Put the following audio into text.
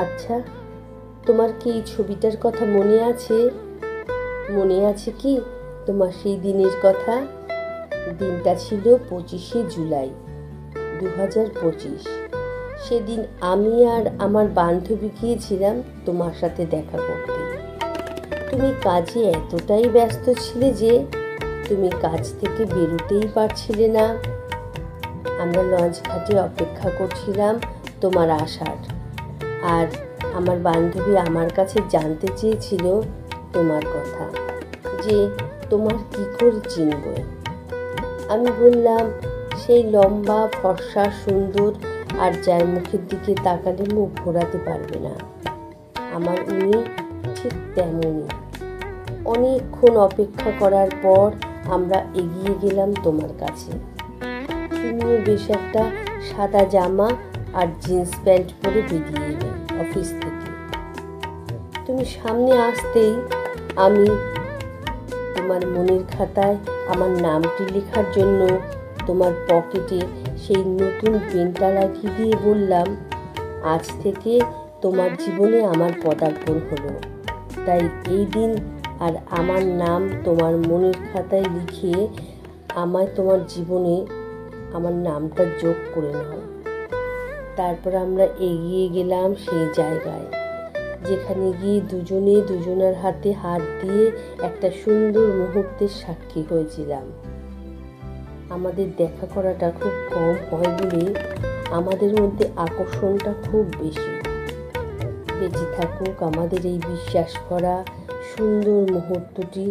আচ্ছা, তোমার কি এই ছবিটার কথা মনে আছে? মনে আছে কি তোমার সেই দিনের কথা? দিনটা ছিল 25শে জুলাই 2025। সেদিন আমি আর আমার বান্ধবী গিয়েছিলাম তোমার সাথে দেখা করতে। তুমি কাজে এতটাই ব্যস্ত ছিলে যে তুমি কাজ থেকে বেরোতেই পারছিলে না। আমরা লঞ্চ ঘাটে অপেক্ষা করছিলাম তোমার আসার। আর আমার বান্ধবী আমার কাছে জানতে চেয়েছিল তোমার কথা, যে তোমার কি করে চিনব। আমি বললাম, সেই লম্বা ফর্সা সুন্দর আর যার মুখের দিকে তাকালে মুখ ঘোরাতে পারবে না, আমার উনি ঠিক তেমনই। অনেকক্ষণ অপেক্ষা করার পর আমরা এগিয়ে গেলাম তোমার কাছে। তুমিও বেশ একটা সাদা জামা আর জিন্স প্যান্ট পরে বেরিয়ে এলে অফিস থেকে। তুমি সামনে আসতেই আমি তোমার মনের খাতায় আমার নামটি লেখার জন্য তোমার পকেটে সেই নতুন পেনটা লাগিয়ে দিয়ে বললাম, আজ থেকে তোমার জীবনে আমার পদার্পণ হলো। তাই এই দিন আর আমার নাম তোমার মনের খাতায় লিখিয়ে আমায় তোমার জীবনে আমার নামটা যোগ করে নাও। তারপর আমরা এগিয়ে গেলাম সেই জায়গায় যেখানে গিয়ে দুজনে দুজনের হাতে হাত দিয়ে একটা সুন্দর মুহূর্তের সাক্ষী হয়েছিলাম। আমাদের দেখা করাটা খুব কম হয় বলে আমাদের মধ্যে আকর্ষণটা খুব বেশি। বেঁচে থাকুক আমাদের এই বিশ্বাস করা সুন্দর মুহূর্তটি।